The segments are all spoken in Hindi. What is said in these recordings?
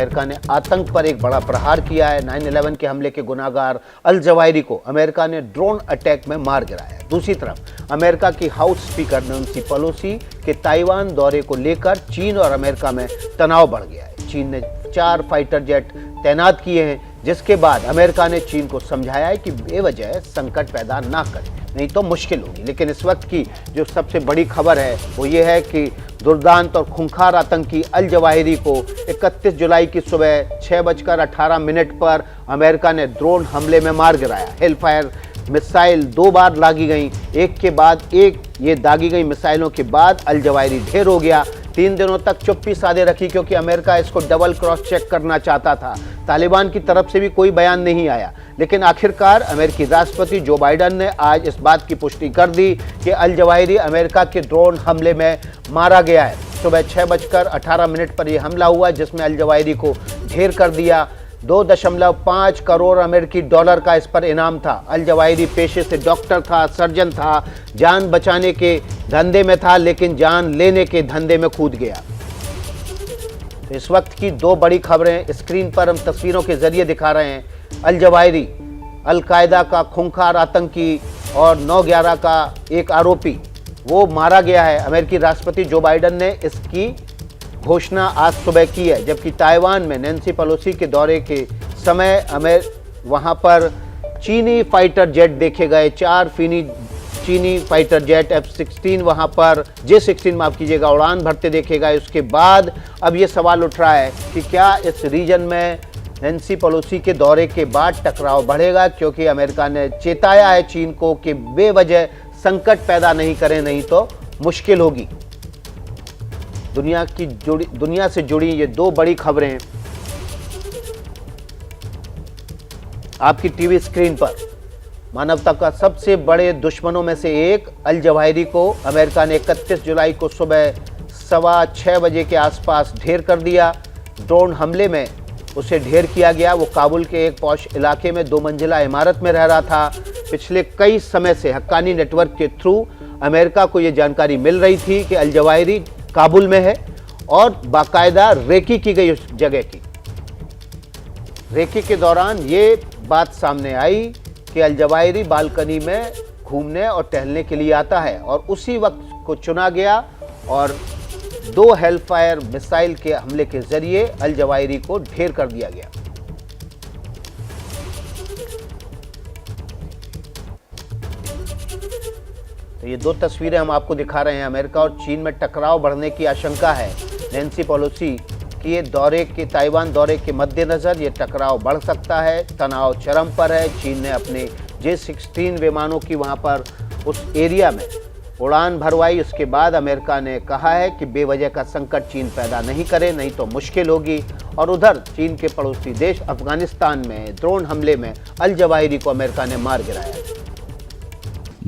अमेरिका ने आतंक पर एक बड़ा प्रहार किया है। 9/11 के हमले के गुनाहगार अल जवाहिरी को अमेरिका ने ड्रोन अटैक में मार गिराया है। दूसरी तरफ अमेरिका की हाउस स्पीकर नैंसी पेलोसी के ताइवान दौरे को लेकर चीन और अमेरिका में तनाव बढ़ गया है। चीन ने 4 फाइटर जेट तैनात किए हैं, जिसके बाद अमेरिका ने चीन को समझाया है कि बेवजह संकट पैदा ना करे, नहीं तो मुश्किल होगी। लेकिन इस वक्त की जो सबसे बड़ी खबर है वो ये है कि दुर्दांत और खूंखार आतंकी अल जवाहिरी को 31 जुलाई की सुबह 6:18 पर अमेरिका ने ड्रोन हमले में मार गिराया। हेलफायर मिसाइल 2 बार दागी गई, एक के बाद एक ये दागी गई मिसाइलों के बाद अल जवाहिरी ढेर हो गया। 3 दिनों तक चुप्पी साधे रखी क्योंकि अमेरिका इसको डबल क्रॉस चेक करना चाहता था। तालिबान की तरफ से भी कोई बयान नहीं आया, लेकिन आखिरकार अमेरिकी राष्ट्रपति जो बाइडन ने आज इस बात की पुष्टि कर दी कि अल जवाहिरी अमेरिका के ड्रोन हमले में मारा गया है। सुबह 6:18 पर यह हमला हुआ, जिसमें अल जवाहिरी को ढेर कर दिया। 2.5 करोड़ अमेरिकी डॉलर का इस पर इनाम था। अल जवाहिरी पेशे से डॉक्टर था, सर्जन था, जान बचाने के धंधे में था, लेकिन जान लेने के धंधे में कूद गया। तो इस वक्त की 2 बड़ी खबरें स्क्रीन पर हम तस्वीरों के जरिए दिखा रहे हैं। अल जवाहिरी अल-कायदा का खूंखार आतंकी और 9/11 का एक आरोपी, वो मारा गया है। अमेरिकी राष्ट्रपति जो बाइडन ने इसकी घोषणा आज सुबह की है, जबकि ताइवान में नैंसी पेलोसी के दौरे के समय वहां पर चीनी फाइटर जेट देखे गए। 4 चीनी फाइटर जेट F-16 वहां पर J-16 माफ कीजिएगा उड़ान भरते देखे गए। उसके बाद अब ये सवाल उठ रहा है कि क्या इस रीजन में नैंसी पेलोसी के दौरे के बाद टकराव बढ़ेगा, क्योंकि अमेरिका ने चेताया है चीन को कि बेवजह संकट पैदा नहीं करें, नहीं तो मुश्किल होगी। दुनिया से जुड़ी ये 2 बड़ी खबरें आपकी टीवी स्क्रीन पर। मानवता का सबसे बड़े दुश्मनों में से एक अल जवाहिरी को अमेरिका ने 31 जुलाई को सुबह 6:15 बजे के आसपास ढेर कर दिया। ड्रोन हमले में उसे ढेर किया गया। वो काबुल के एक पॉश इलाके में 2 मंजिला इमारत में रह रहा था। पिछले कई समय से हक्कानी नेटवर्क के थ्रू अमेरिका को ये जानकारी मिल रही थी कि अल जवाहिरी काबुल में है और बाकायदा रेकी की गई उस जगह की। रेकी के दौरान ये बात सामने आई कि अल जवाहिरी बालकनी में घूमने और टहलने के लिए आता है और उसी वक्त को चुना गया और 2 हेलफायर मिसाइल के हमले के जरिए अल जवाहिरी को ढेर कर दिया गया। तो ये 2 तस्वीरें हम आपको दिखा रहे हैं। अमेरिका और चीन में टकराव बढ़ने की आशंका है। नैंसी पेलोसी के दौरे के ताइवान दौरे के मद्देनजर ये टकराव बढ़ सकता है। तनाव चरम पर है। चीन ने अपने J-16 विमानों की वहां पर उस एरिया में उड़ान भरवाई। उसके बाद अमेरिका ने कहा है कि बेवजह का संकट चीन पैदा नहीं करे, नहीं तो मुश्किल होगी। और उधर चीन के पड़ोसी देश अफगानिस्तान में ड्रोन हमले में अल जवाहिरी को अमेरिका ने मार गिराया।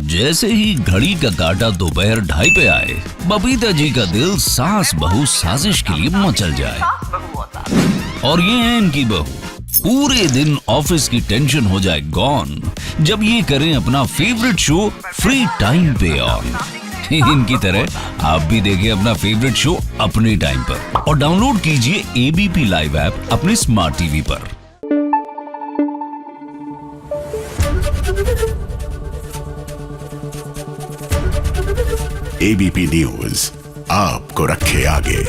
जैसे ही घड़ी का काटा दोपहर 2:30 पे आए, बबीता जी का दिल सास बहू साजिश के लिए मचल जाए। और ये है इनकी बहू, पूरे दिन ऑफिस की टेंशन हो जाए गॉन जब ये करें अपना फेवरेट शो फ्री टाइम पे ऑन। इनकी तरह आप भी देखिए अपना फेवरेट शो अपने टाइम पर और डाउनलोड कीजिए ABP लाइव ऐप अपने स्मार्ट टीवी पर। ABP न्यूज आपको रखे आगे।